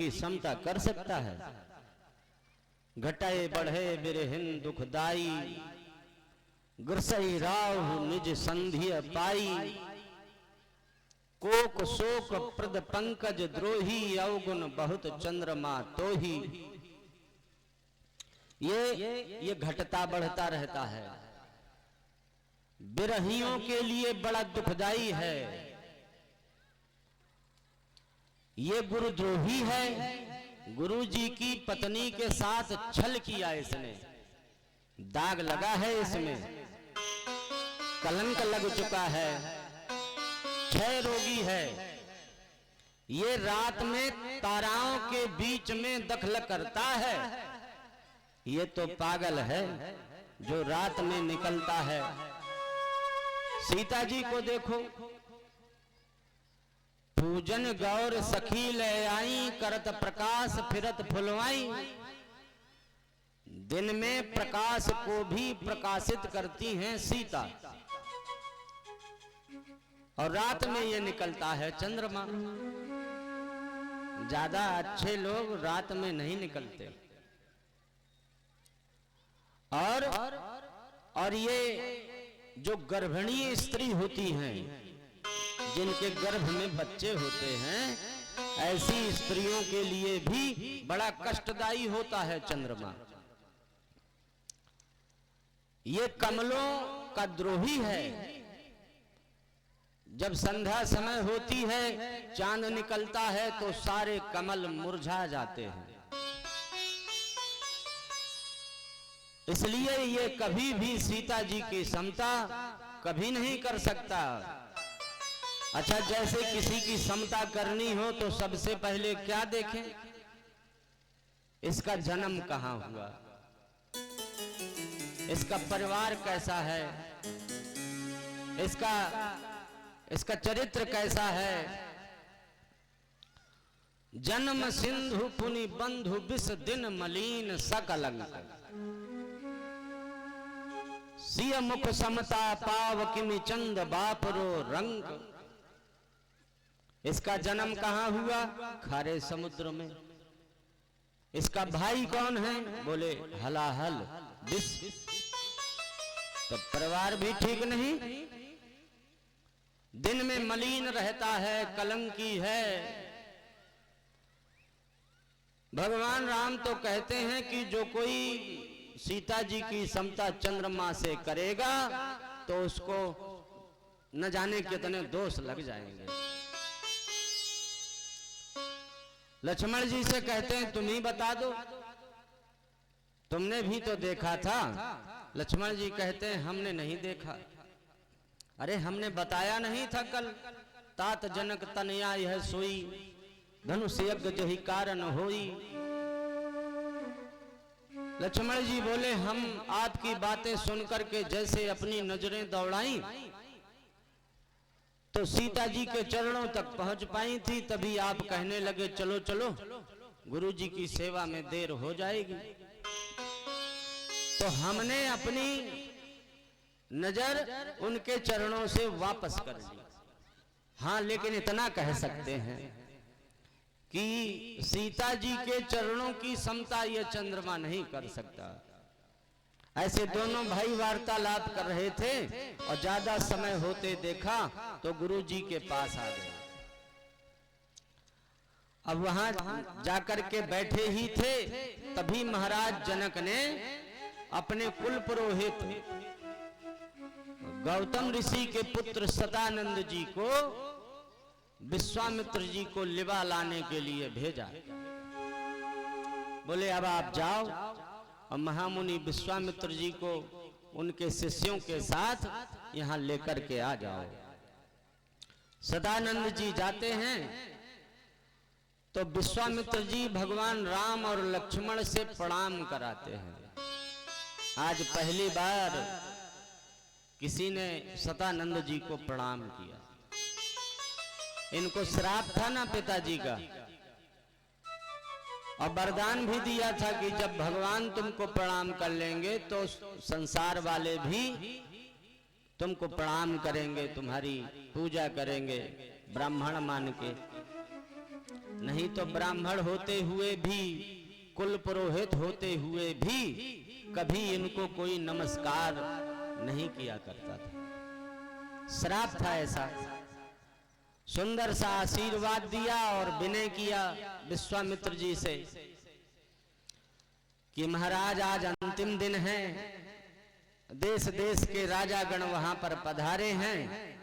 की समता कर सकता है। घटाए बढ़े बिरहिन दुखदाई, गुरसई राव निज संधिय पाई। कोक शोक प्रद पंकज द्रोही, अवगुण बहुत चंद्रमा तोही। ये घटता बढ़ता रहता है, बिरहियों के लिए बड़ा दुखदाई है। ये गुरुद्रोही है, गुरु जी की पत्नी के साथ छल किया इसने, दाग लगा है इसमें, कलंक लग चुका है, क्षय रोगी है। ये रात में ताराओं के बीच में दखल करता है। ये तो पागल है जो रात में निकलता है। सीता जी को देखो, पूजन गौर सखी ले आई, करत प्रकाश फिरत फुलवाई। दिन में प्रकाश को भी प्रकाशित करती हैं सीता, और रात में ये निकलता है चंद्रमा। ज्यादा अच्छे लोग रात में नहीं निकलते। और ये जो गर्भिणी स्त्री होती हैं, जिनके गर्भ में बच्चे होते हैं, ऐसी स्त्रियों के लिए भी बड़ा कष्टदायी होता है चंद्रमा। ये कमलों का द्रोही है। जब संध्या समय होती है, चांद निकलता है तो सारे कमल मुरझा जाते हैं। इसलिए ये कभी भी सीता जी की समता कभी नहीं कर सकता। अच्छा, जैसे किसी की समता करनी हो तो सबसे पहले क्या देखें? इसका जन्म कहाँ हुआ, इसका परिवार कैसा है, इसका चरित्र कैसा है। जन्म सिंधु पुनि बंधु बिस दिन मलीन सकलंक, सिय मुख समता पाव किमि चंद बापरो रंग। इसका जन्म कहाँ हुआ? खारे समुद्र में। इसका भाई कौन है? बोले हलाहल बिस। तो परिवार भी ठीक नहीं, दिन में मलिन रहता है, कलंकी है। भगवान राम तो कहते हैं कि जो कोई सीता जी की समता चंद्रमा से करेगा तो उसको न जाने कितने दोष लग जाएंगे। लक्ष्मण जी से कहते हैं तुम ही बता दो, तुमने भी तो देखा था। लक्ष्मण जी कहते हैं हमने नहीं देखा। अरे हमने बताया नहीं था कल, तात जनक तनया यह सोई, धनुष यज्ञ जहि कारण होई। लक्ष्मण जी बोले हम आपकी बातें सुनकर के जैसे अपनी नजरें दौड़ाई तो सीता जी के चरणों तक पहुंच पाई थी, तभी आप कहने लगे चलो चलो गुरु जी की सेवा में देर हो जाएगी। तो हमने अपनी नजर उनके चरणों से वापस कर ली। हाँ, लेकिन इतना कह सकते हैं कि सीता जी के चरणों की समता यह चंद्रमा नहीं कर सकता। ऐसे दोनों भाई वार्तालाप कर रहे थे और ज्यादा समय होते देखा तो गुरु जी के पास आ गए। अब वहां जाकर के बैठे ही थे, तभी महाराज जनक ने अपने कुल पुरोहित गौतम ऋषि के पुत्र सदानंद जी को विश्वामित्र जी को लिवा लाने के लिए भेजा। बोले अब आप जाओ और महामुनि विश्वामित्र जी को उनके शिष्यों के साथ यहां लेकर के आ जाओ। सदानंद जी जाते हैं तो विश्वामित्र जी भगवान राम और लक्ष्मण से प्रणाम कराते हैं। आज पहली बार किसी ने सदानंद जी को प्रणाम किया। इनको श्राप था ना पिताजी का, और वरदान भी दिया था कि जब भगवान तुमको प्रणाम कर लेंगे तो संसार वाले भी तुमको प्रणाम करेंगे, तुम्हारी पूजा करेंगे ब्राह्मण मान के। नहीं तो ब्राह्मण होते हुए भी, कुल पुरोहित होते हुए भी कभी इनको कोई नमस्कार नहीं किया करता था। श्राप था ऐसा। सुंदर सा आशीर्वाद दिया और विनय किया विश्वामित्र जी से कि महाराज आज अंतिम दिन है, देश देश के राजा गण वहां पर पधारे हैं,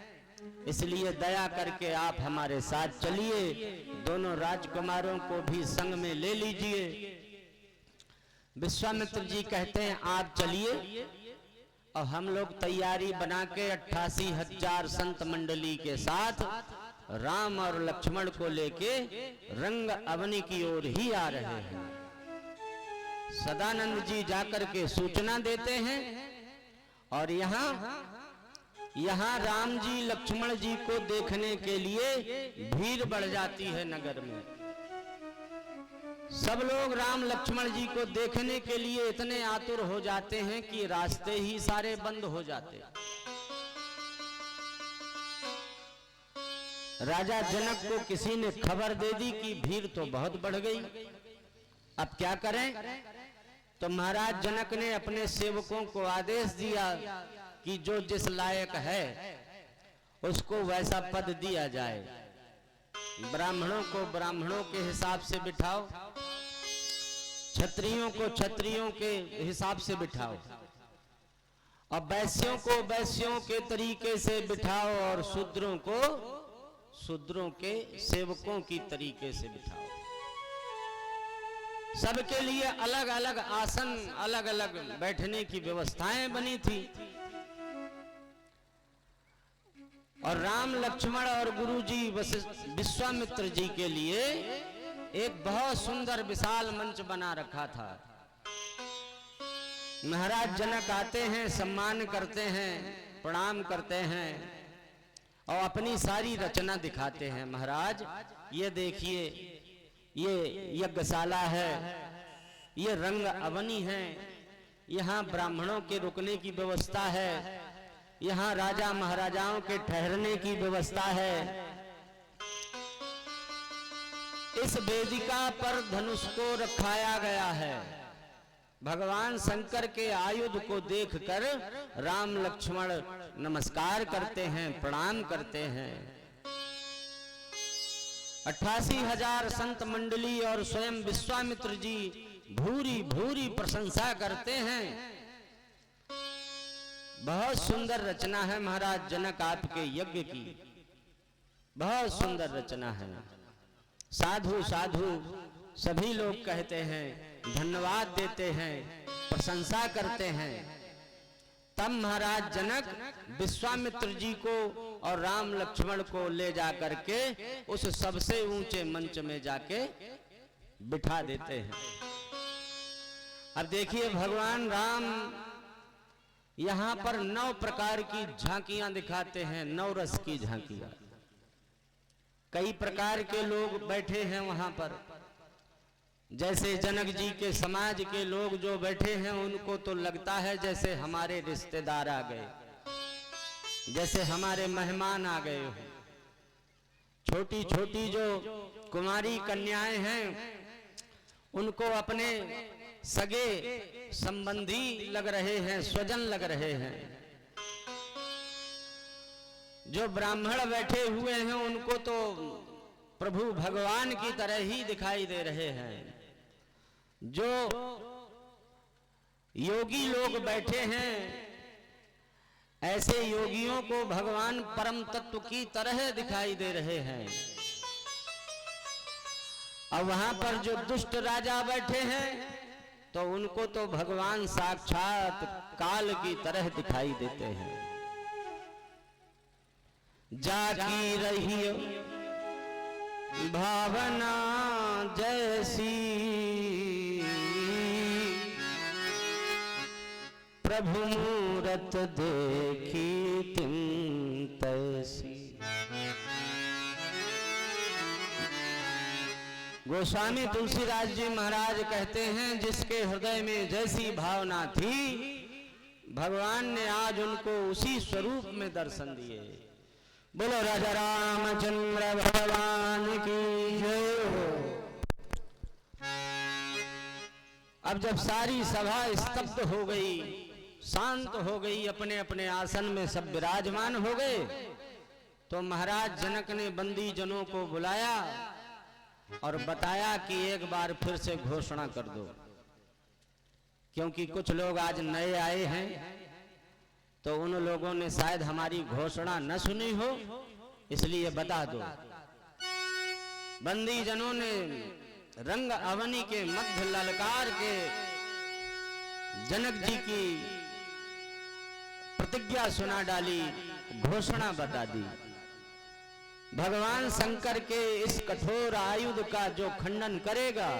इसलिए दया करके आप हमारे साथ चलिए, दोनों राजकुमारों को भी संग में ले लीजिए। विश्वामित्र जी कहते हैं आप चलिए, और हम लोग तैयारी बना के 88,000 संत मंडली के साथ राम और लक्ष्मण को लेके रंग अवनी की ओर ही आ रहे हैं। सदानंद जी जाकर के सूचना देते हैं, और यहाँ राम जी लक्ष्मण जी को देखने के लिए भीड़ बढ़ जाती है नगर में। सब लोग राम लक्ष्मण जी को देखने के लिए इतने आतुर हो जाते हैं कि रास्ते ही सारे बंद हो जाते। राजा जनक को किसी ने खबर दे दी कि भीड़ तो बहुत बढ़ गई, अब क्या करें? तो महाराज जनक ने अपने सेवकों को आदेश दिया कि जो जिस लायक है उसको वैसा पद दिया जाए। ब्राह्मणों को ब्राह्मणों के हिसाब से बिठाओ, क्षत्रियों को क्षत्रियों के हिसाब से बिठाओ, और वैश्यों को वैश्यों के तरीके से बिठाओ, और शूद्रों को शूद्रों के सेवकों की तरीके से बिठाओ। सबके लिए अलग अलग आसन, अलग अलग बैठने की व्यवस्थाएं बनी थी। और राम लक्ष्मण और गुरुजी विश्वामित्र जी के लिए एक बहुत सुंदर विशाल मंच बना रखा था। महाराज जनक आते हैं, सम्मान करते हैं, प्रणाम करते हैं और अपनी सारी रचना दिखाते हैं। महाराज ये देखिए, ये यज्ञशाला है, ये रंग अवनी है, यहाँ ब्राह्मणों के रुकने की व्यवस्था है, यहाँ राजा महाराजाओं के ठहरने की व्यवस्था है। इस वेदिका पर धनुष को रखाया गया है। भगवान शंकर के आयुध को देखकर राम लक्ष्मण नमस्कार करते हैं, प्रणाम करते हैं। 88,000 संत मंडली और स्वयं विश्वामित्र जी भूरी भूरी प्रशंसा करते हैं। बहुत सुंदर रचना है महाराज जनक आपके यज्ञ की, बहुत सुंदर रचना है। साधु साधु सभी लोग कहते हैं, धन्यवाद देते हैं, प्रशंसा करते हैं। तब महाराज जनक विश्वामित्र जी को और राम लक्ष्मण को ले जा करके उस सबसे ऊंचे मंच में जाके बिठा देते हैं। अब देखिए भगवान राम यहाँ पर 9 प्रकार की झांकियां दिखाते हैं, 9 रस की झांकियां। कई प्रकार के लोग बैठे हैं वहां पर। जैसे जनक जी के समाज के लोग जो बैठे हैं उनको तो लगता है जैसे हमारे रिश्तेदार आ गए, जैसे हमारे मेहमान आ गए हो। छोटी छोटी जो कुमारी कन्याएं हैं उनको अपने सगे संबंधी लग रहे हैं, स्वजन लग रहे हैं। जो ब्राह्मण बैठे हुए हैं उनको तो प्रभु भगवान की तरह ही दिखाई दे रहे हैं। जो योगी लोग बैठे हैं ऐसे योगियों को भगवान परम तत्व की तरह दिखाई दे रहे हैं। और वहां पर जो दुष्ट राजा बैठे हैं तो उनको तो भगवान साक्षात काल की तरह दिखाई देते हैं। जाकी रही भावना जैसी प्रभु मूरत देखी तिन तैसी। गोस्वामी तुलसीदास जी महाराज कहते हैं जिसके हृदय में जैसी भावना थी भगवान ने आज उनको उसी स्वरूप में दर्शन दिए। बोलो राजा रामचंद्र भगवान की जय हो। अब जब सारी सभा स्तब्ध हो गई, शांत हो गई, अपने अपने आसन में सब विराजमान हो गए, तो महाराज जनक ने बंदी जनों को बुलाया और बताया कि एक बार फिर से घोषणा कर दो, क्योंकि कुछ लोग आज नए आए हैं, तो उन लोगों ने शायद हमारी घोषणा न सुनी हो, इसलिए बता दो। बंदी जनों ने रंग अवनी के मध्य ललकार के जनक जी की प्रतिज्ञा सुना डाली, घोषणा बता दी। भगवान शंकर के इस कठोर आयुध का जो खंडन करेगा,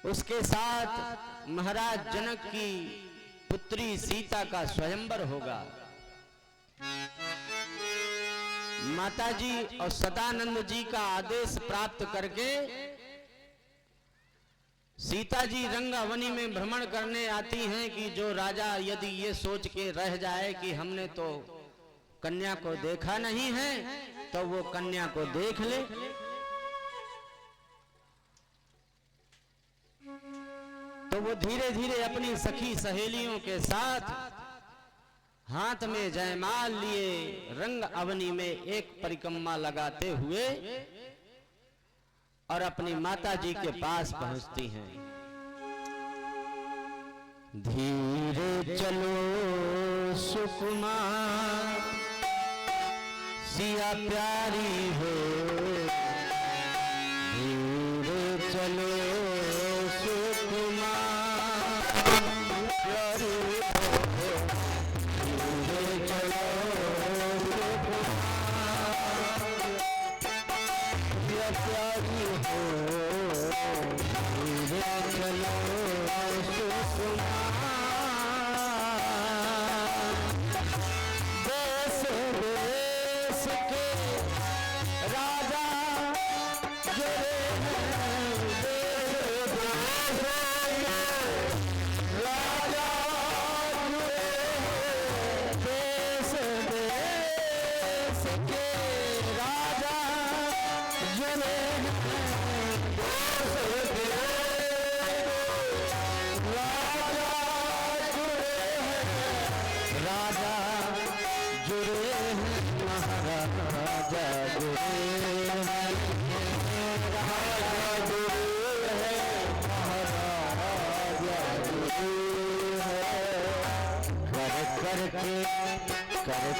उसके साथ महाराज जनक की पुत्री सीता का स्वयंवर होगा। माताजी और सदानंद जी का आदेश प्राप्त करके सीता जी रंगावनी में भ्रमण करने आती हैं कि जो राजा यदि ये सोच के रह जाए कि हमने तो कन्या को देखा नहीं है, तो वो कन्या को देख ले। तो वो धीरे धीरे अपनी सखी सहेलियों के साथ हाथ में जयमाल लिए रंग अवनी में एक परिक्रमा लगाते हुए और अपनी माता जी के पास पहुंचती हैं। धीरे चलो सुकुमार सिया प्यारी हो, धीरे चलो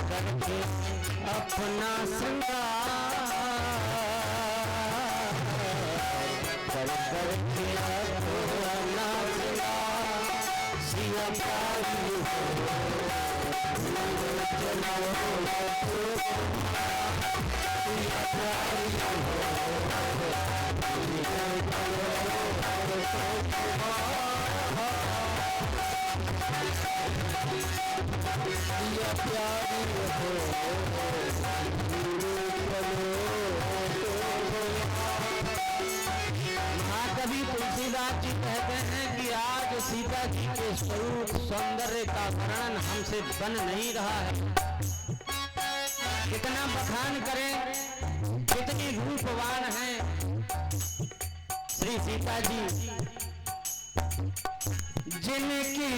करके अपना श्रृंगार करके अपना श्रृंगार सिया प्यारी हो, चलो सिया प्यारी हो, महाकवि तुलसीदास जी कहते हैं कि आज सीता जी के स्वरूप सौंदर्य का वर्णन हमसे बन नहीं रहा है। कितना बखान करें, कितनी रूपवान हैं श्री सीता जी, जिनकी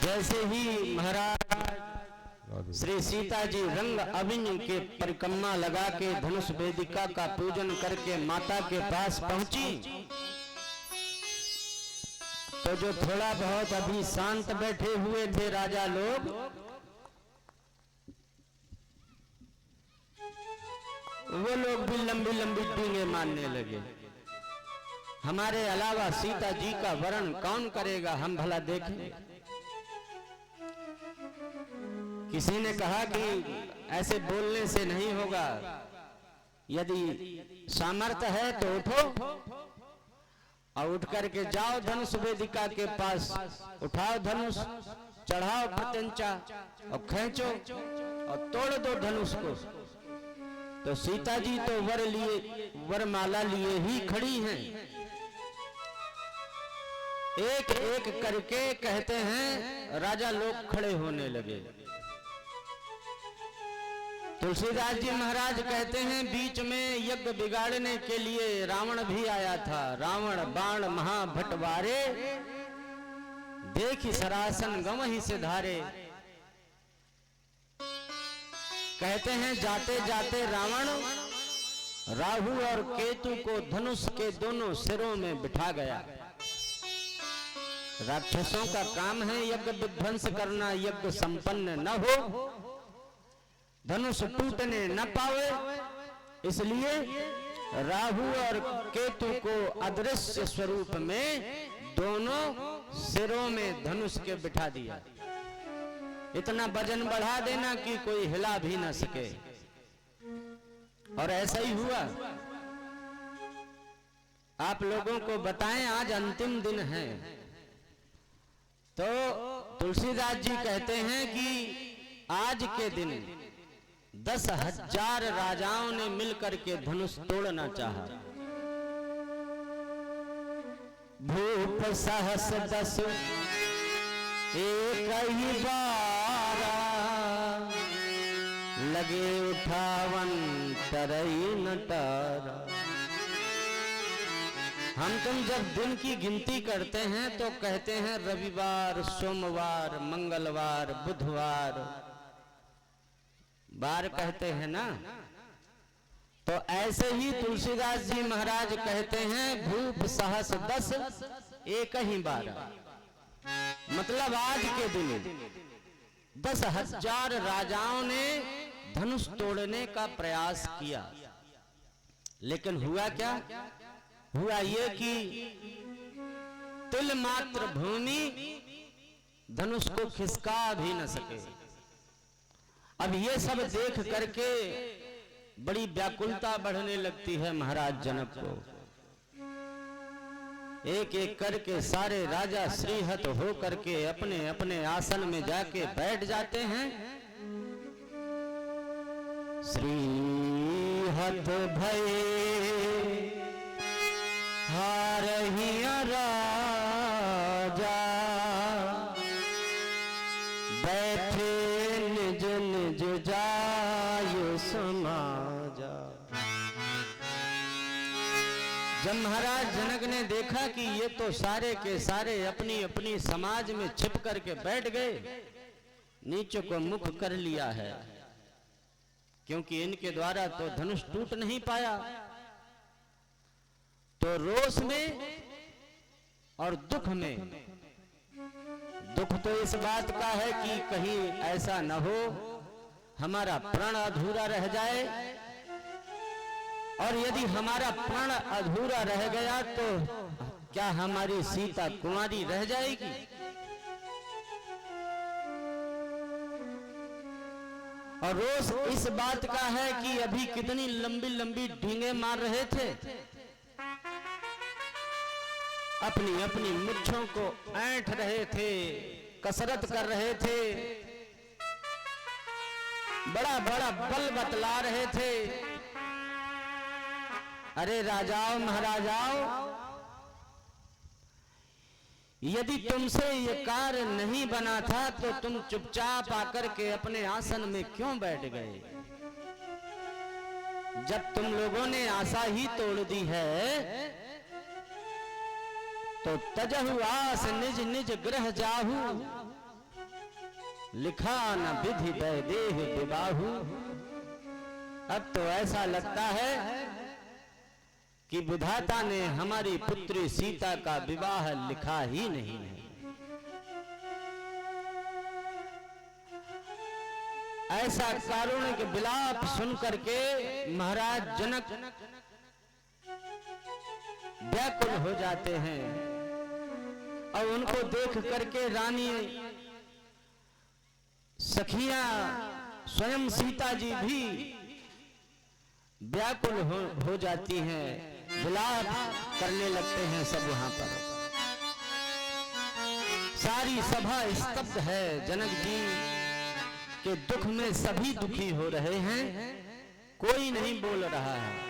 जैसे ही महाराज श्री सीता जी रंग अभिन्न के परिक्रमा लगा के धनुष वेदिका का पूजन करके माता के पास पहुंची, तो जो थोड़ा बहुत अभी शांत बैठे हुए थे राजा लोग, वो लोग भी लंबी लंबी डींगे मारने लगे। हमारे अलावा सीता जी का वरण कौन करेगा, हम भला देखें। किसी ने कहा कि ऐसे बोलने से नहीं होगा, यदि सामर्थ्य है तो उठो और उठ करके जाओ धनुष वेदिका के पास, उठाओ धनुष, चढ़ाओ प्रत्यंचा और खींचो और तोड़ दो धनुष को। तो सीता जी तो वरमाला लिए ही खड़ी हैं। एक एक करके कहते हैं राजा लोग खड़े होने लगे। तुलसीदास जी महाराज कहते हैं बीच में यज्ञ बिगाड़ने के लिए रावण भी आया था। रावण बाण महाभटवारे, देखी सरासन गंवहि से धारे। कहते हैं जाते जाते रावण राहु और केतु को धनुष के दोनों सिरों में बिठा गया। राक्षसों का काम है यज्ञ विध्वंस करना, यज्ञ संपन्न न हो, धनुष टूटने न पावे, इसलिए राहु और केतु को अदृश्य स्वरूप में दोनों सिरों में धनुष के बिठा दिया। इतना वजन बढ़ा देना कि कोई हिला भी न सके। और ऐसा ही हुआ। आप लोगों को बताएं, आज अंतिम दिन है, तो तुलसीदास जी कहते हैं कि आज के दिन 10,000 राजाओं ने मिलकर के धनुष तोड़ना चाहा। भूप सहस 10 एक ही बारा, लगे उठावन तरई नटारा। हम तुम जब दिन की गिनती करते हैं तो कहते हैं रविवार, सोमवार, मंगलवार, बुधवार, बार कहते हैं ना। तो ऐसे ही तुलसीदास जी महाराज कहते हैं भूप सहस 10 एक ही बार, मतलब आज के दिन 10,000 राजाओं ने धनुष तोड़ने का प्रयास किया। लेकिन हुआ क्या? हुआ ये कि तिल मात्र भूमि धनुष को खिसका भी न सके। अब ये सब देख करके बड़ी व्याकुलता बढ़ने लगती है महाराज जनक को। एक एक करके सारे राजा श्रीहत हो करके अपने अपने आसन में जाके बैठ जाते हैं। श्रीहत भये हारहिया राजा, बैठे निज निज जाय समाजा। जब महाराज जनक ने देखा कि ये तो सारे के सारे अपनी अपनी समाज में छिप करके बैठ गए, नीचे को मुख कर लिया है, क्योंकि इनके द्वारा तो धनुष टूट नहीं पाया, तो रोष में और दुख में, दुख तो इस बात का है कि कहीं ऐसा न हो हमारा प्राण अधूरा रह जाए, और यदि हमारा प्राण अधूरा रह गया तो क्या हमारी सीता कुंवारी रह जाएगी? और रोष इस बात का है कि अभी कितनी लंबी लंबी डींगे मार रहे थे, अपनी अपनी मुच्छों को ऐंठ रहे थे, कसरत कर रहे थे, बड़ा बड़ा बल बतला रहे थे। अरे राजाओं महाराजाओं, यदि तुमसे ये कार्य नहीं बना था तो तुम चुपचाप आकर के अपने आसन में क्यों बैठ गए? जब तुम लोगों ने आशा ही तोड़ दी है तो तजहु आस निज निज गृह जाहू, लिखा न विधि वैदेह विबाहु। अब तो ऐसा लगता है कि विधाता ने हमारी पुत्री सीता का विवाह लिखा ही नहीं है। ऐसा कारुणिक विलाप सुन करके महाराज जनक व्याकुल हो जाते हैं और उनको देख करके रानी सखियां स्वयं सीता जी भी व्याकुल हो जाती हैं, विलाप करने लगते हैं सब वहां पर। सारी सभा स्तब्ध है। जनक जी के दुख में सभी दुखी हो रहे हैं, कोई नहीं बोल रहा है।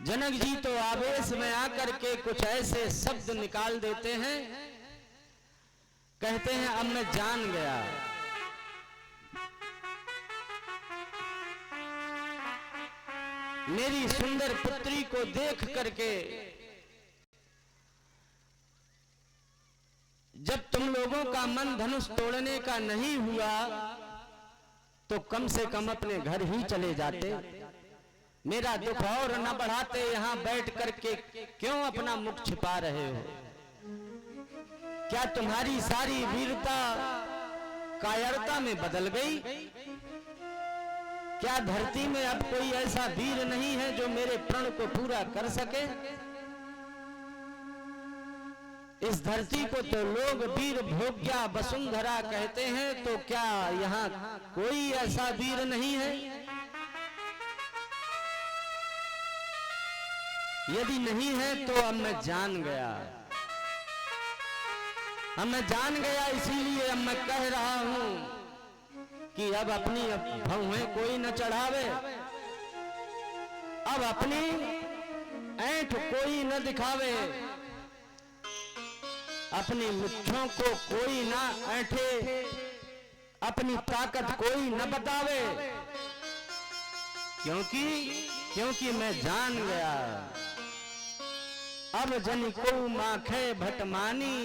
जनक जी तो आवेश में आकर के कुछ ऐसे शब्द निकाल देते हैं, कहते हैं अब मैं जान गया। मेरी सुंदर पुत्री को देख करके जब तुम लोगों का मन धनुष तोड़ने का नहीं हुआ तो कम से कम अपने घर ही चले जाते, मेरा दुख और न बढ़ाते। यहां बैठ करके क्यों अपना मुख छिपा रहे हो? क्या तुम्हारी सारी वीरता कायरता में बदल गई? क्या धरती में अब कोई ऐसा वीर नहीं है जो मेरे प्रण को पूरा कर सके? इस धरती को तो लोग वीर भोग्या वसुंधरा कहते हैं, तो क्या यहाँ कोई ऐसा वीर नहीं है? यदि नहीं है तो अब मैं जान गया, अब मैं जान गया, इसीलिए अब मैं कह रहा हूं कि अब अपनी भौहें कोई न चढ़ावे, अब अपनी ऐंठ कोई न दिखावे, अपनी मुट्ठों को कोई न ऐंठे, अपनी ताकत कोई न बतावे, क्योंकि मैं जान गया। अब जन को माखे भटमानी,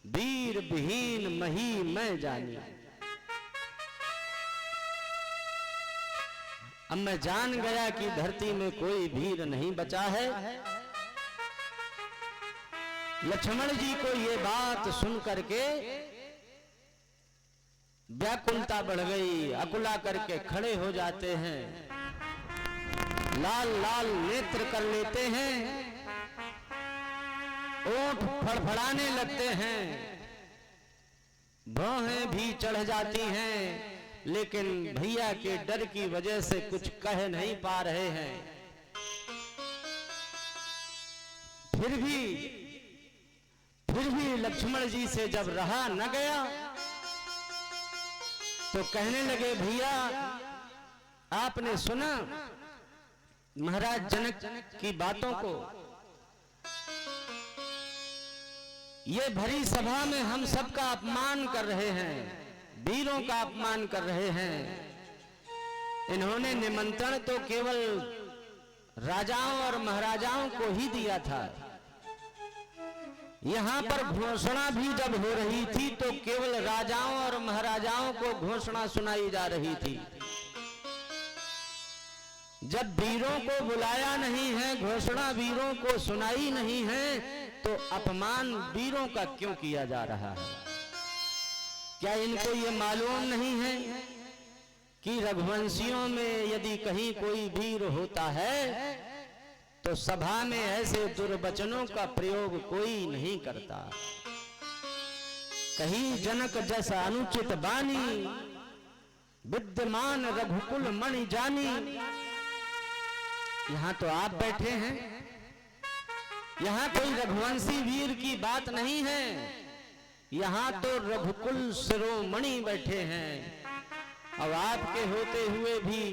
वीर विहीन मही मैं जानी। अब मैं जान गया कि धरती में कोई वीर नहीं बचा है। लक्ष्मण जी को ये बात सुन करके व्याकुलता बढ़ गई, अकुला करके खड़े हो जाते हैं, लाल लाल नेत्र कर लेते हैं, ओठ फड़फड़ाने लगते हैं, भौहें भी चढ़ जाती हैं, लेकिन भैया के डर की वजह से कुछ कह नहीं पा रहे हैं। फिर भी लक्ष्मण जी से जब रहा न गया तो कहने लगे, भैया आपने सुना महाराज जनक की बातों को? ये भरी सभा में हम सबका अपमान कर रहे हैं, वीरों का अपमान कर रहे हैं। इन्होंने निमंत्रण तो केवल राजाओं और महाराजाओं को ही दिया था। यहाँ पर घोषणा भी जब हो रही थी तो केवल राजाओं और महाराजाओं को घोषणा सुनाई जा रही थी। जब वीरों को बुलाया नहीं है, घोषणा वीरों को सुनाई नहीं है, तो अपमान वीरों का क्यों किया जा रहा है? क्या इनको ये मालूम नहीं है कि रघुवंशियों में यदि कहीं कोई वीर होता है तो सभा में ऐसे दुर्वचनों का प्रयोग कोई नहीं करता। कहीं जनक जैसा अनुचित बानी, विद्यमान रघुकुल मणि जानी। यहां तो आप बैठे हैं, यहां कोई रघुवंशी वीर की बात नहीं है, यहां तो रघुकुल शिरोमणि बैठे हैं। और आपके होते हुए भी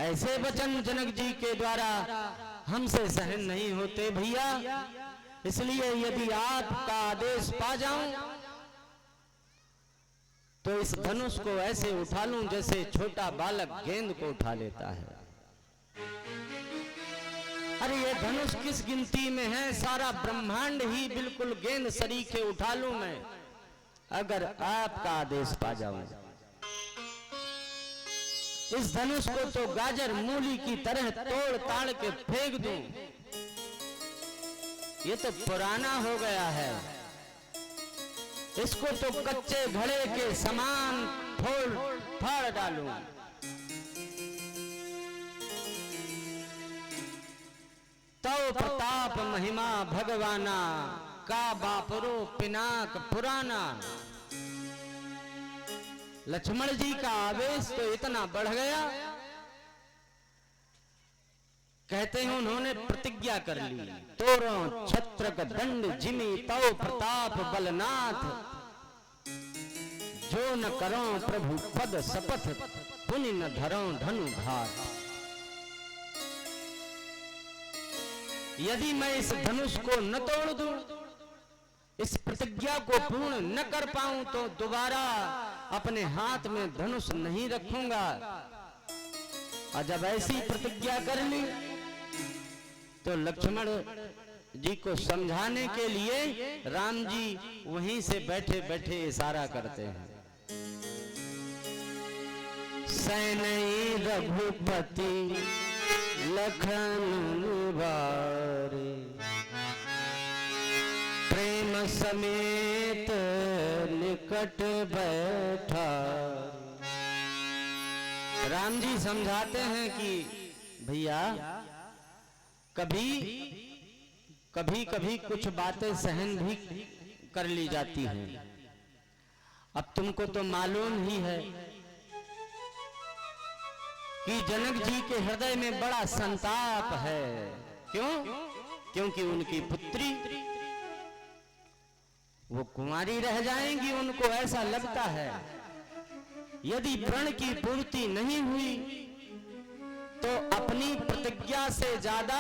ऐसे वचन जनक जी के द्वारा हमसे सहन नहीं होते भैया। इसलिए यदि आपका आदेश पा जाऊं तो इस धनुष को ऐसे उठा लूं जैसे छोटा बालक गेंद को उठा लेता है। अरे ये धनुष किस गिनती में है? सारा ब्रह्मांड ही बिल्कुल गेंद सरीखे उठा लूं मैं। अगर आपका आदेश पा जाऊं। इस धनुष को तो गाजर मूली की तरह तोड़ ताड़ के फेंक दूं। ये तो पुराना हो गया है। इसको तो कच्चे घड़े के समान फोड़ फाड़ डालूं। तो प्रताप महिमा भगवाना का बापरो पिनाक पुराना। लक्ष्मण जी का आवेश तो इतना बढ़ गया, कहते हैं उन्होंने प्रतिज्ञा कर ली। तोरो छत्रक दंड जिमी तव प्रताप बलनाथ। जो न करो प्रभु पद शपथ पुनि न धरो धनु घात। यदि मैं इस धनुष को न तोड़ दूं, इस प्रतिज्ञा को पूर्ण न कर पाऊं, तो दोबारा अपने हाथ में धनुष नहीं रखूंगा। और जब ऐसी प्रतिज्ञा कर ली तो लक्ष्मण जी को समझाने के लिए राम जी वहीं से बैठे बैठे इशारा करते हैं। सैन्य रघुपति लखन निवारे। प्रेम समेत निकट बैठा। राम जी समझाते हैं कि भैया कभी कभी कुछ बातें सहन भी कर ली जाती हैं। अब तुमको तो मालूम ही है कि जनक जी के हृदय में बड़ा संताप है। क्यों? क्योंकि उनकी पुत्री वो कुंवारी रह जाएंगी। उनको ऐसा लगता है यदि प्रण की पूर्ति नहीं हुई तो अपनी प्रतिज्ञा से ज्यादा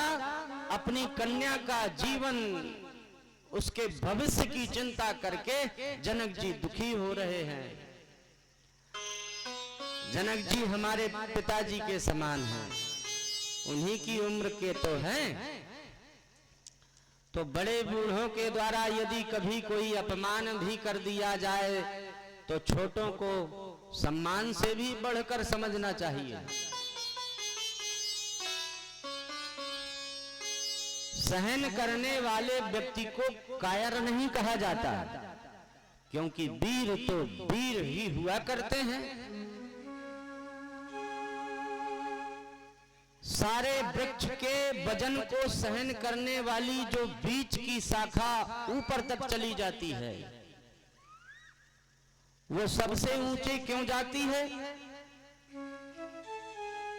अपनी कन्या का जीवन, उसके भविष्य की चिंता करके जनक जी दुखी हो रहे हैं। जनक जी हमारे पिताजी के समान हैं, उन्हीं की उम्र के तो हैं। तो बड़े बूढ़ों के द्वारा यदि कभी कोई अपमान भी कर दिया जाए तो छोटों को सम्मान से भी बढ़कर समझना चाहिए। सहन करने वाले व्यक्ति को कायर नहीं कहा जाता, क्योंकि वीर तो वीर ही हुआ करते हैं। सारे वृक्ष के वजन को सहन करने वाली जो बीच की शाखा ऊपर तक चली जाती है, वो सबसे ऊंचे क्यों जाती है?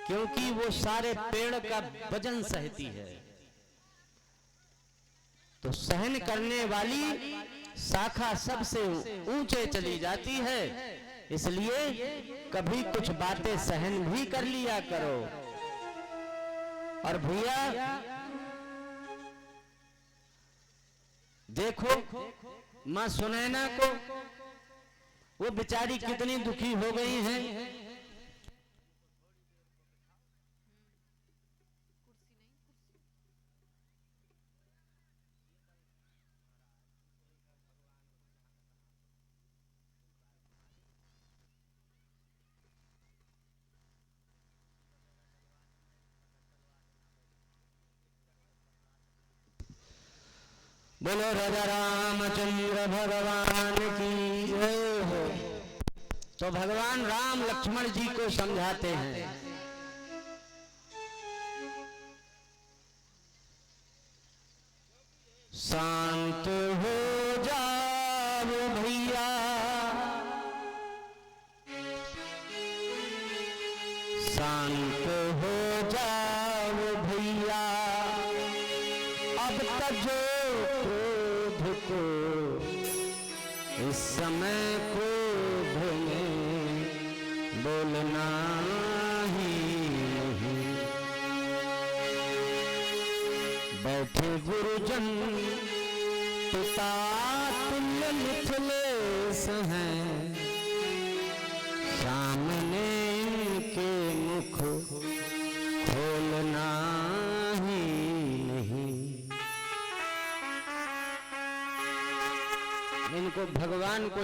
क्योंकि वो सारे पेड़ का वजन सहती है। तो सहन करने वाली शाखा सबसे ऊंचे चली जाती है। इसलिए कभी कुछ बातें सहन भी कर लिया करो। और भैया देखो मां सुनैना को, वो बेचारी कितनी दुखी हो गई हैं। बोलो राजा रामचंद्र भगवान की जय हो। तो भगवान राम लक्ष्मण जी को समझाते हैं। शांत हो जाओ भैया, शांत हो जाओ भैया। अब तक इस समय क्रोध में बोलना ही नहीं। बैठे गुरुजन पिता तुल्य मिथिलेश हैं, सामने के मुख खोलना ही नहीं। इनको भगवान को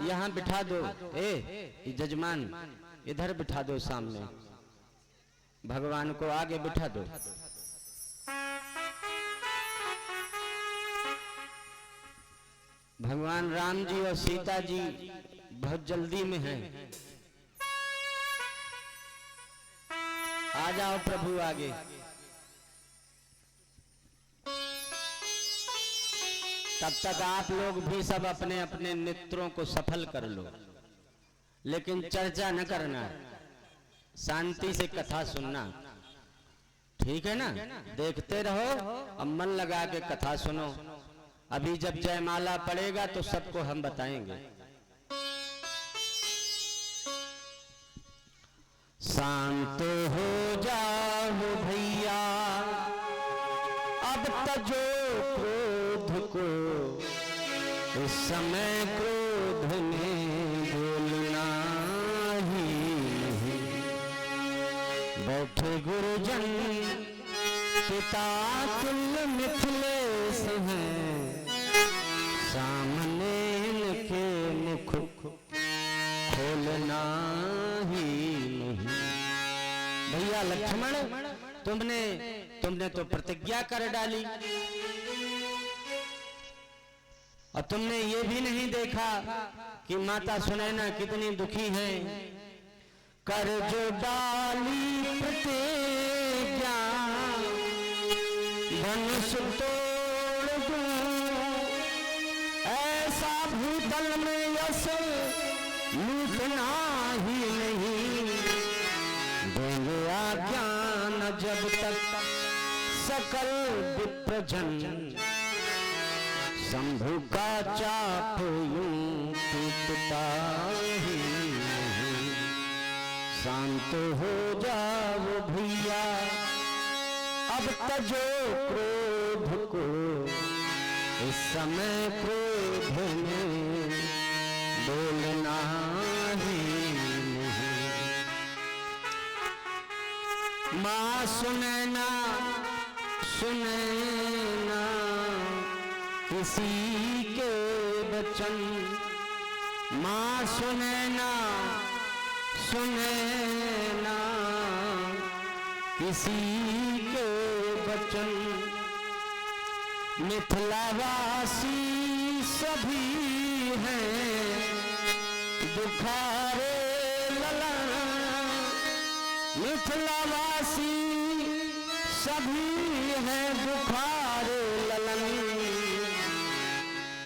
यहाँ बिठा दो। ये जजमान इधर बिठा दो, सामने भगवान को आगे बिठा दो। भगवान राम जी और सीता जी बहुत जल्दी में हैं। आ जाओ प्रभु आगे। तब तक आप लोग भी सब अपने अपने नेत्रों को सफल कर लो, लेकिन चर्चा न करना, शांति से कथा सुनना, ठीक है ना? देखते रहो और मन लगा के कथा सुनो। अभी जब जयमाला पड़ेगा तो सबको हम बताएंगे। शांत हो जाओ भैया, अब तजो क्रोध को, इस समय क्रोध ने बोलना ही नहीं। बैठे गुरुजन पिता तुल्य मिथिलेश हैं, सामने इनके मुख खोलना ही नहीं। भैया लक्ष्मण, तुमने तो प्रतिज्ञा कर डाली और तुमने ये भी नहीं देखा कि माता सुनैना कितनी दुखी है। कर जो डाली प्रतिज्ञा, धनुष तोड़ दूं, ऐसा भूतल में यश लूटना ही नहीं। देंगे आज्ञान जब तक सकल विप्रजन, शंभु का चाप यूं टूटता ही नहीं। शांत हो जाओ भैया, अब तजो क्रोध को, इस समय क्रोध में बोलना ही नहीं। माँ सुनैना सुनैना किसी के बचन, माँ सुनैना सुनैना किसी के बचन। मिथिलावासी सभी हैं दुखारे ललन, मिथिलावासी सभी हैं दुखारे ललन।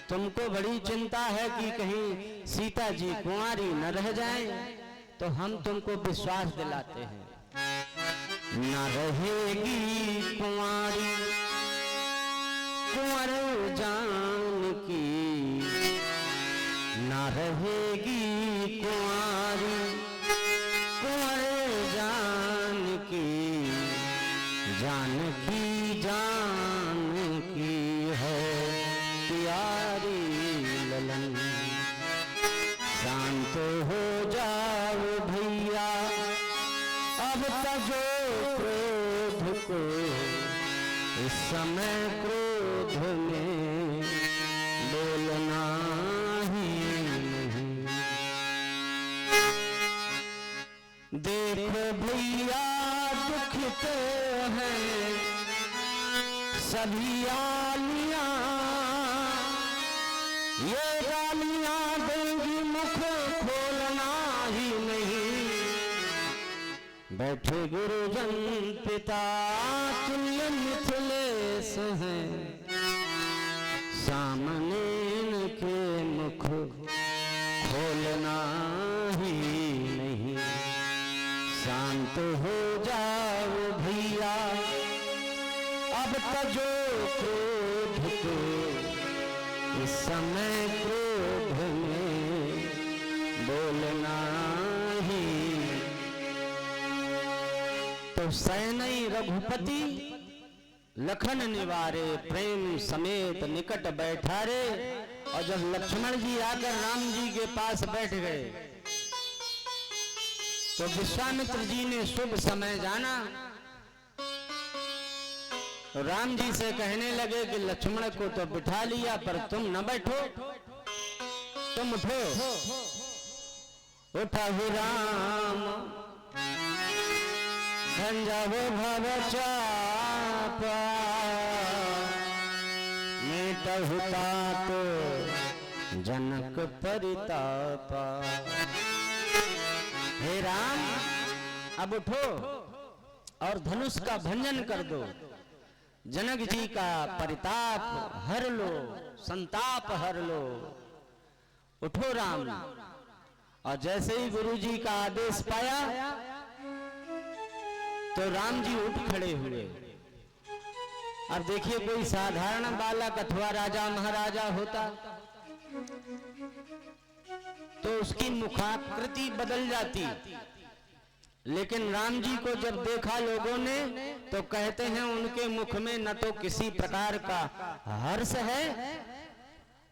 तुमको बड़ी चिंता है कि कहीं सीता जी कुंवारी न रह जाएं, तो हम तुमको विश्वास दिलाते हैं, न रहेगी कुंवारी कुंवर जानकी, न रहेगी कुंवारी कुंवर जानकी। जानकी जानकी है प्यारी ललन। शांत हो जाओ भैया, अब तजो क्रोध को, इस समय क्रोध में बोलना ही नहीं। देख भैया दुखित हैं सभी आलियां, ये गालियां देंगी मुख खोलना ही नहीं। बैठे गुरुजन पिता तुल्य मिथिलेश हैं, सामने इनके मुख खोलना ही नहीं। शांत हो जाओ भैया, अब तजो क्रोध को, इस समय क्रोध में बोलना ही। तो सैनई रघुपति लखन निवारे, प्रेम समेत निकट बैठारे। और जब लक्ष्मण जी आकर राम जी के पास बैठ गए तो विश्वामित्र जी ने शुभ समय जाना, तो राम जी से कहने लगे कि लक्ष्मण को तो बिठा लिया पर तुम न बैठो। तुम उठो, उठहु राम भंजहु भव चापा, मेटहु तात जनक परितापा। हे राम, अब उठो और धनुष का भंजन कर दो, जनक जी का परिताप हर लो, संताप हर लो। उठो राम। और जैसे ही गुरु जी का आदेश पाया तो राम जी उठ खड़े हुए। अब देखिए, कोई साधारण बालक अथवा राजा महाराजा होता तो उसकी मुखाकृति बदल जाती, लेकिन राम जी को जब देखा लोगों ने तो कहते हैं उनके मुख में न तो किसी प्रकार का हर्ष है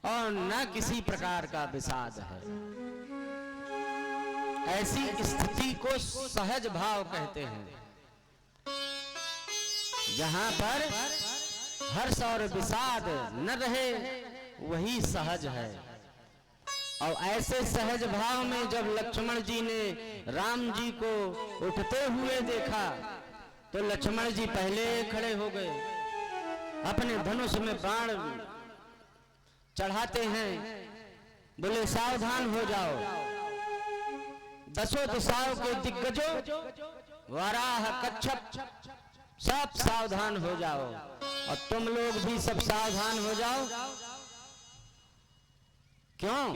और न किसी प्रकार का विषाद है। ऐसी स्थिति को सहज भाव कहते हैं, जहां पर हर्ष और विषाद न रहे वही सहज है। और ऐसे सहज भाव में जब लक्ष्मण जी ने राम जी को उठते हुए देखा तो लक्ष्मण जी पहले खड़े हो गए, अपने धनुष में बाण चढ़ाते हैं, बोले सावधान हो जाओ, दसों दिशाओं के दिग्गजों, वराह कच्छप सब सावधान हो जाओ, और तुम लोग भी सब सावधान हो जाओ। क्यों?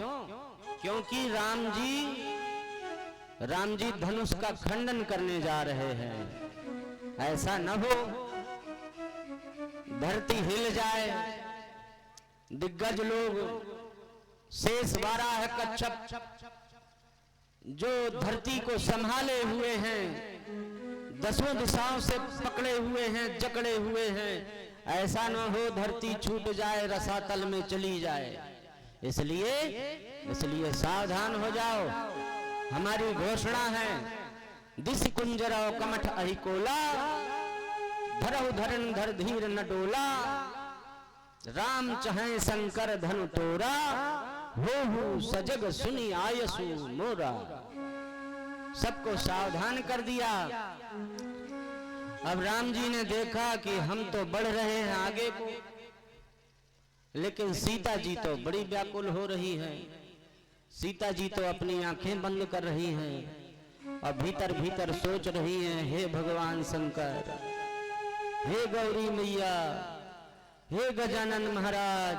क्योंकि राम जी धनुष का खंडन करने जा रहे हैं। ऐसा न हो धरती हिल जाए, दिग्गज लोग, शेष वाराह कच्छप जो धरती को संभाले हुए हैं, दसों दिशाओं से पकड़े हुए हैं, जकड़े हुए हैं, ऐसा न हो धरती छूट जाए, रसातल में चली जाए। इसलिए सावधान हो जाओ। हमारी घोषणा है, दिस कुंजरा कमठ अहिकोला, धरहु धरन धर धीर न डोला, राम चाहे शंकर धनु तोरा, हो सजग सुनी आयसु मोरा। सबको सावधान कर दिया। अब राम जी ने देखा कि हम तो बढ़ रहे हैं आगे को, लेकिन सीता जी तो बड़ी व्याकुल हो रही है। सीता जी तो अपनी आंखें बंद कर रही हैं और भीतर भीतर सोच रही हैं, हे भगवान शंकर, हे गौरी मैया, हे गजानन महाराज,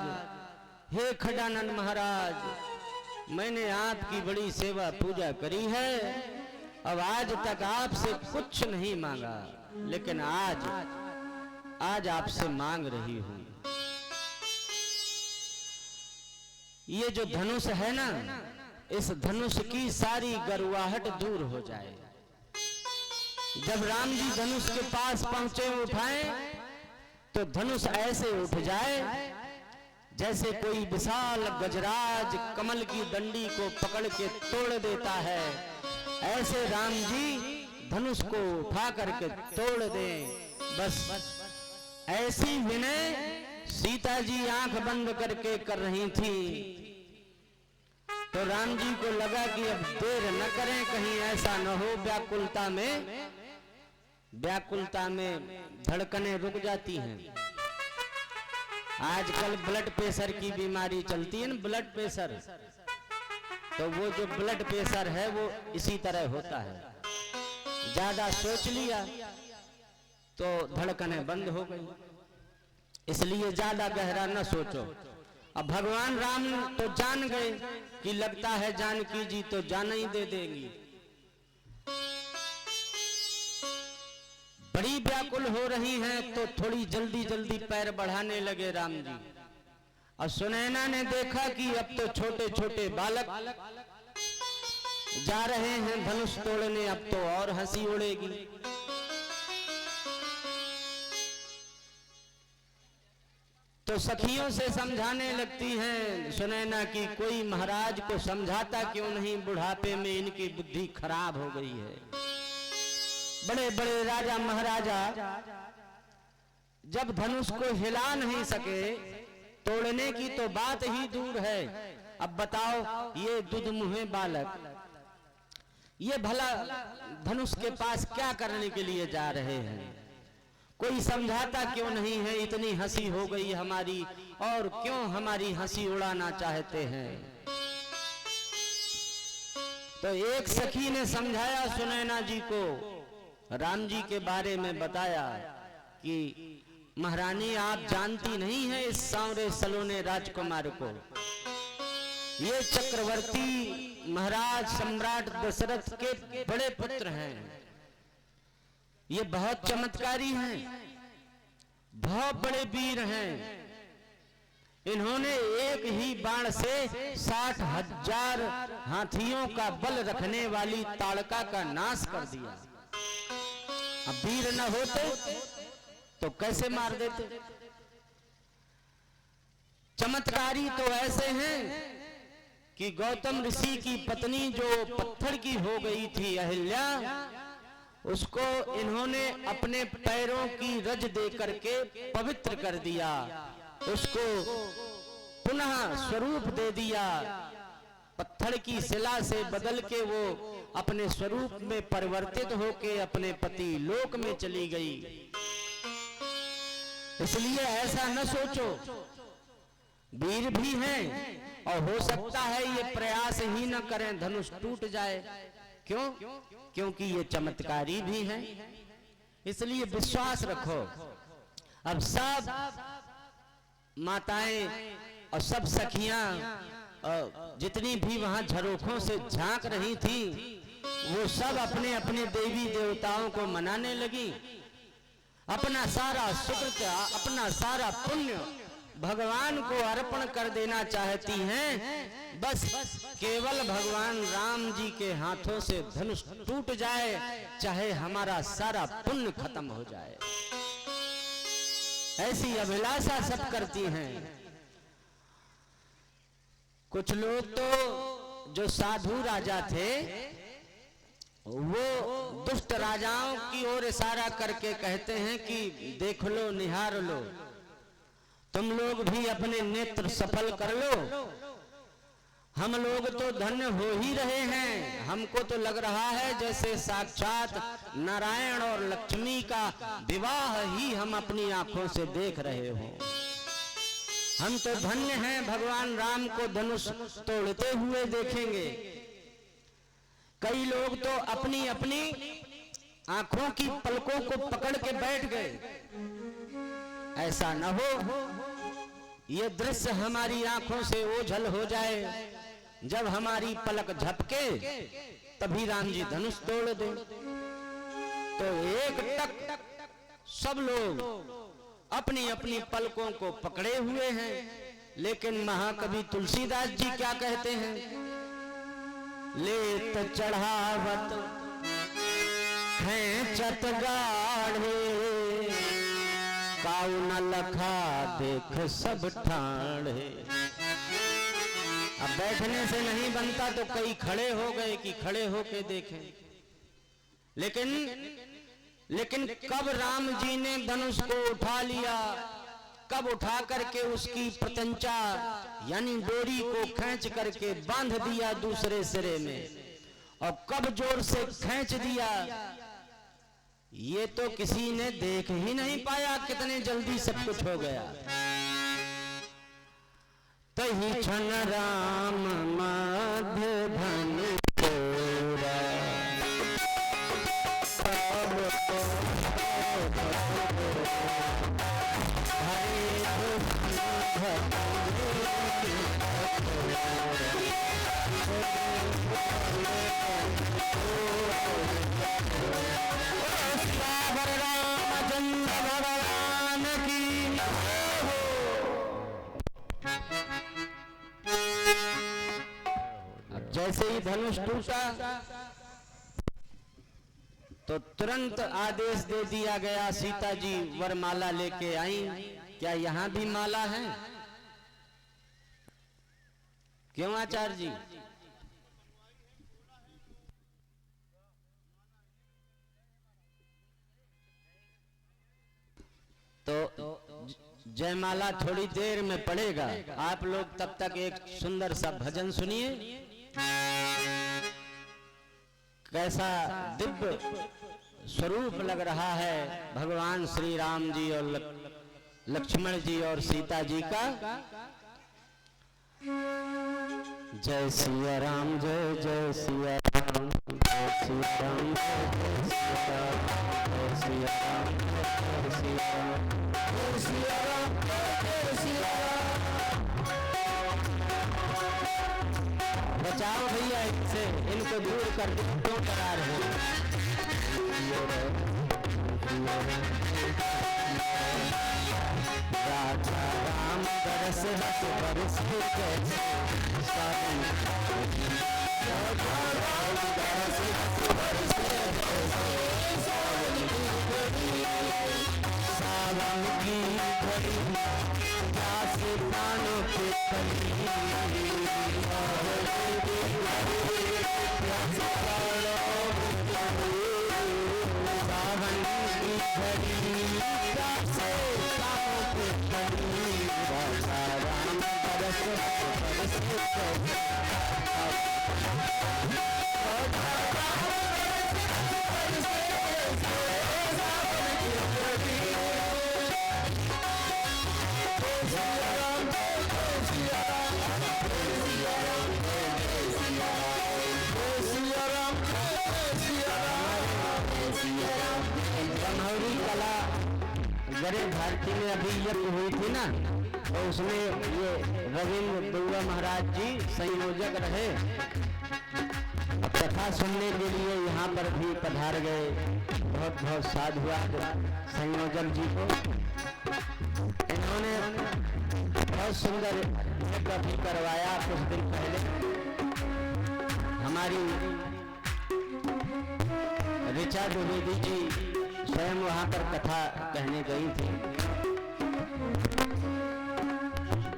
हे खडानन महाराज, मैंने आपकी बड़ी सेवा पूजा करी है, अब आज तक आपसे कुछ नहीं मांगा, लेकिन आज आपसे मांग रही हूं। ये जो धनुष है ना, इस धनुष की सारी गरुआहट दूर हो जाए। जब राम जी धनुष के पास पहुंचे, उठाए तो धनुष ऐसे उठ जाए जैसे कोई विशाल गजराज कमल की डंडी को पकड़ के तोड़ देता है। ऐसे राम जी धनुष को उठा करके तोड़ दें। बस ऐसी विनय सीता जी आंख बंद करके कर रही थी, तो राम जी को लगा कि अब देर न करें, कहीं ऐसा न हो व्याकुलता में धड़कनें रुक जाती हैं। आजकल ब्लड प्रेशर की बीमारी चलती है ना, ब्लड प्रेशर, तो वो जो ब्लड प्रेशर है वो इसी तरह होता है। ज्यादा सोच लिया तो धड़कनें बंद हो गई, इसलिए ज्यादा गहरा न सोचो। अब भगवान राम तो जान गए कि लगता है जानकी जी तो जान ही दे देंगी। बड़ी व्याकुल हो रही हैं तो थोड़ी जल्दी जल्दी पैर बढ़ाने लगे राम जी। और सुनैना ने देखा कि अब तो छोटे छोटे बालक जा रहे हैं धनुष तोड़ने, अब तो और हंसी उड़ेगी। तो सखियों से समझाने लगती हैं सुनैना की कोई महाराज को समझाता क्यों नहीं, बुढ़ापे में इनकी बुद्धि खराब हो गई है। बड़े बड़े राजा महाराजा जब धनुष को हिला नहीं सके, तोड़ने की तो बात ही दूर है, अब बताओ ये दुध मुहे बालक ये भला धनुष के पास क्या करने के लिए जा रहे हैं? कोई समझाता क्यों नहीं है? इतनी हंसी हो गई हमारी और क्यों हमारी हंसी उड़ाना चाहते हैं? तो एक सखी ने समझाया सुनैना जी को, राम जी के बारे में बताया कि महारानी आप जानती नहीं है इस सांवरे सलोने राजकुमार को। ये चक्रवर्ती महाराज सम्राट दशरथ के बड़े पुत्र हैं। ये बहुत चमत्कारी हैं, बहुत बड़े वीर हैं। इन्होंने एक ही बाण से 60,000 हाथियों का बल रखने वाली ताड़का का नाश कर दिया। अब वीर न होते तो कैसे मार देते? चमत्कारी तो ऐसे हैं कि गौतम ऋषि की पत्नी जो पत्थर की हो गई थी अहिल्या, उसको इन्होंने अपने पैरों की रज दे करके पवित्र कर दिया, उसको पुनः स्वरूप दे दिया। पत्थर की शिला से बदल के वो अपने स्वरूप में परिवर्तित होके अपने पति लोक में चली गई। इसलिए ऐसा न सोचो, वीर भी हैं और हो सकता है ये प्रयास ही न करें धनुष टूट जाए। क्यों? क्योंकि ये चमत्कारी भी हैं। इसलिए विश्वास रखो। अब सब माताएं और सब सखियां जितनी भी वहां झरोखों से झांक रही थी, वो सब अपने अपने देवी देवताओं को मनाने लगी। अपना सारा सुकृत, अपना सारा पुण्य भगवान को अर्पण कर देना चाहती हैं। बस केवल भगवान राम जी के हाथों से धनुष टूट जाए, चाहे हमारा सारा पुण्य खत्म हो जाए, ऐसी अभिलाषा सब करती हैं। कुछ लोग तो जो साधु राजा थे, वो दुष्ट राजाओं की ओर इशारा करके कहते हैं कि देख लो, निहार लो, तुम लोग भी अपने नेत्र सफल कर लो। हम लोग तो धन्य हो ही रहे हैं। हमको तो लग रहा है जैसे साक्षात नारायण और लक्ष्मी का विवाह ही हम अपनी आंखों से देख रहे हो। हम तो धन्य हैं, भगवान राम को धनुष तोड़ते हुए देखेंगे। कई लोग तो अपनी अपनी आंखों की पलकों को पकड़ के बैठ गए। ऐसा न हो ये दृश्य हमारी आंखों से ओझल हो जाए। जब हमारी पलक झपके तभी राम जी धनुष तोड़ दे। तो एक टक सब लोग अपनी अपनी पलकों को पकड़े हुए हैं। लेकिन महाकवि तुलसीदास जी क्या कहते हैं? लेत चढ़ावत खेचत गाढ़े, काऊ न लखा देख सब ठाणे। अब बैठने से नहीं बनता तो कई खड़े हो गए कि खड़े होके देखें। लेकिन कब राम जी ने धनुष को उठा लिया, कब उठा करके उसकी प्रत्यंचा यानी डोरी को खींच करके बांध दिया दूसरे सिरे में, और कब जोर से खींच दिया, ये तो किसी ने देख ही नहीं पाया। कितने जल्दी सब कुछ हो गया। तही क्षण राम मध्य धनु तोड़ा, जैसे ही धनुष टूटा तो तुरंत आदेश दे दिया गया, सीता जी वरमाला लेके आई। क्या यहां भी माला है? क्यों आचार्य जी? तो जयमाला थोड़ी देर में पड़ेगा। आप लोग तब तक एक सुंदर सा भजन सुनिए। कैसा दिव्य स्वरूप लग रहा है भगवान श्री राम जी और लक्ष्मण जी और सीता जी का। जय सिया राम, जय जय सिया राम, जय सिया राम, जय सिया राम, जय सिया राम, जय सिया राम, जय सिया राम, जय सिया राम। बचाओ भैया इनसे, इनको दूर कर दो, क्यों करा रहे हो? राजा राम बरस हस बरस कैसे सावन, राजा राम बरस हस बरस कैसे सावन की घड़ी, प्यास प्राणों पे कली, प्यास प्राणों सावन की घड़ी, प्यास प्राणों पे कली, राजा राम बरस बरस कैसे गरे भारती में अभी यज्ञ हुई थी ना, तो उसमें ये रविंद्र दुआ महाराज जी संयोजक रहे। अब कथा सुनने के लिए यहाँ पर भी पधार गए। बहुत बहुत साधुवाद संयोजक जी को। इन्होंने बहुत सुंदर यज्ञ भी करवाया कुछ दिन पहले। हमारी ऋचा द्विवेदी जी स्वयं वहां पर कथा कहने गई थी।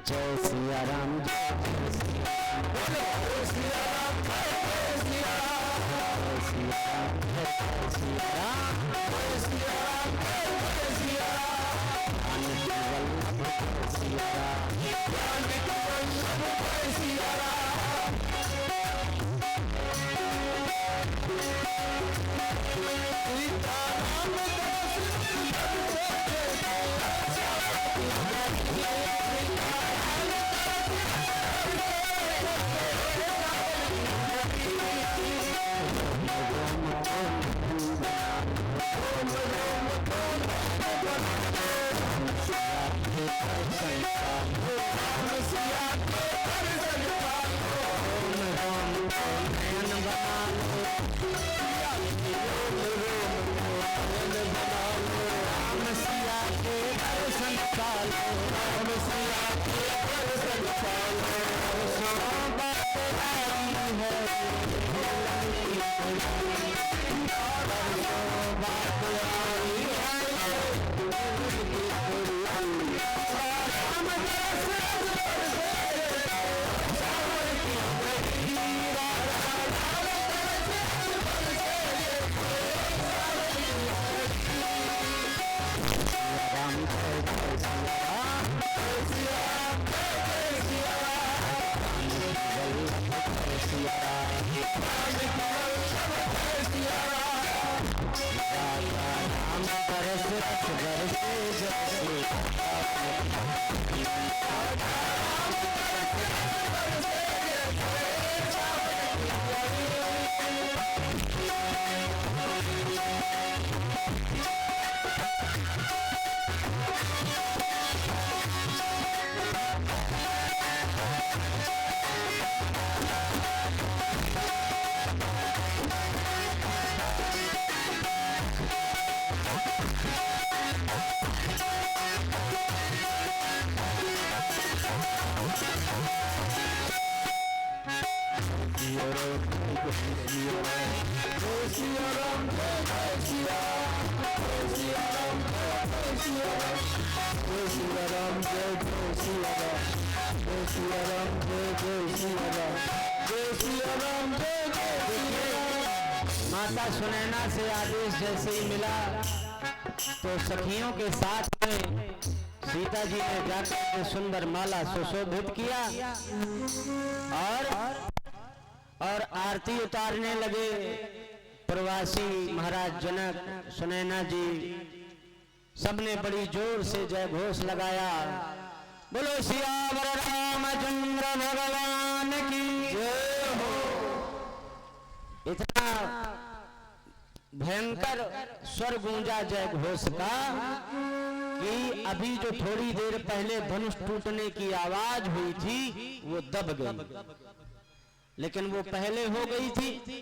जय सिया राम, जय सिया राम, जय सिया राम, जय सिया राम, जय सिया राम, जय सिया राम, जय सिया राम, जय सिया राम, जानकी वल्लभ जय सिया राम, जानकी वल्लभ जय सिया राम। सीता माता सुनैना से आदेश जैसे ही मिला तो सखियों के साथ में सीता जी ने जाकर सुंदर माला सुशोभित किया और आरती उतारने लगे। प्रवासी महाराज जनक, सुनैना जी सबने बड़ी जोर से जय घोष लगाया। बोलो सियावर रामचंद्र भगवान की जय हो। इतना भयंकर स्वर गूंजा जय घोष का कि अभी जो थोड़ी देर पहले धनुष टूटने की आवाज हुई थी वो दब गई, लेकिन वो पहले हो गई थी।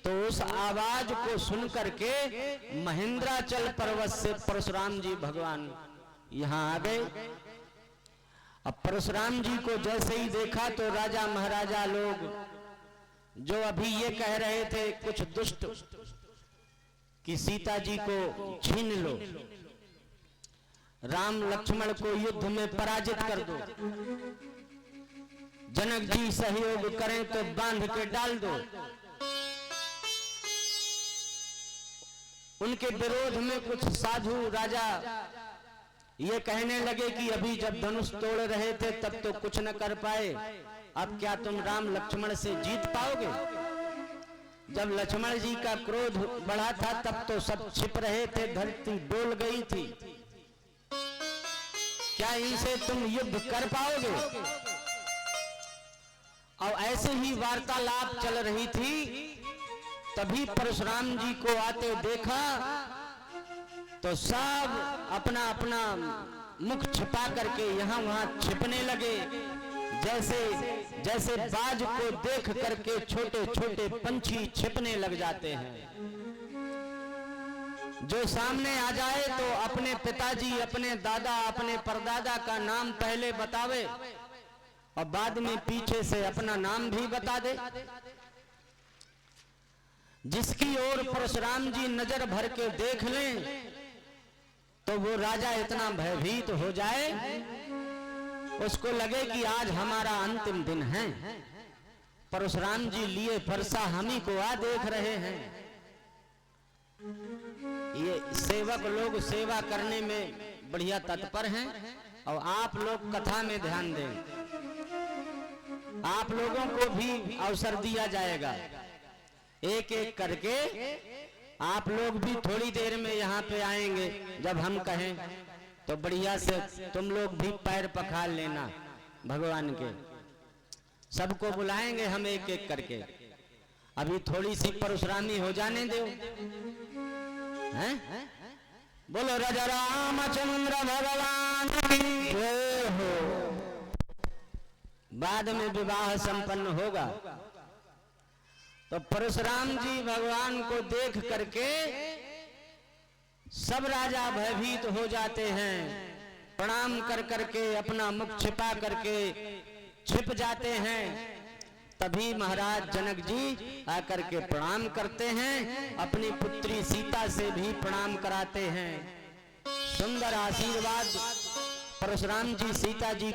तो उस आवाज को सुन करके महेंद्राचल पर्वत से परशुराम जी भगवान यहाँ आ गए। अब परशुराम जी को जैसे ही देखा तो राजा महाराजा लोग जो अभी ये कह रहे थे कुछ दुष्ट कि सीता जी को छीन लो, राम लक्ष्मण को युद्ध में पराजित कर दो, जनक जी सहयोग करें तो बांध के डाल दो, उनके विरोध में कुछ साधु राजा ये कहने लगे कि अभी जब धनुष तोड़ रहे थे तब तो कुछ न कर पाए, अब क्या तुम राम लक्ष्मण से जीत पाओगे? जब लक्ष्मण जी का क्रोध बढ़ा था तब तो सब छिप रहे थे, धरती डोल गई थी, क्या इनसे तुम युद्ध कर पाओगे? और ऐसे ही वार्तालाप चल रही थी। तभी परशुराम जी को आते देखा तो सब अपना अपना मुख छिपा करके यहाँ वहां छिपने लगे, जैसे जैसे बाज को देख करके छोटे छोटे पंछी छिपने लग जाते हैं। जो सामने आ जाए तो अपने पिताजी, अपने दादा, अपने परदादा का नाम पहले बतावे और बाद में पीछे से अपना नाम भी बता दे। जिसकी ओर परशुराम जी नजर भर के देख लें तो वो राजा इतना भयभीत हो जाए, उसको लगे कि आज हमारा अंतिम दिन है, परशुराम जी लिए फरसा हम ही को आ देख रहे हैं। ये सेवक लोग सेवा करने में बढ़िया तत्पर हैं और आप लोग कथा में ध्यान दें, आप लोगों को भी अवसर दिया जाएगा। एक एक करके आप लोग भी थोड़ी देर में यहाँ पे आएंगे, जब हम कहें तो बढ़िया से तुम लोग भी पैर पखार लेना भगवान के। सबको बुलाएंगे हम एक एक करके, अभी थोड़ी सी परशुरामी हो जाने दो। हैं? बोलो राजा रामचंद्र भगवान की जय हो। बाद में विवाह संपन्न होगा। तो परशुराम जी भगवान को देख करके सब राजा भयभीत हो जाते हैं, प्रणाम कर करके अपना मुख छिपा करके छिप जाते हैं। तभी महाराज जनक जी आकर के प्रणाम करते हैं, अपनी पुत्री सीता से भी प्रणाम कराते हैं। सुंदर आशीर्वाद परशुराम जी सीता जी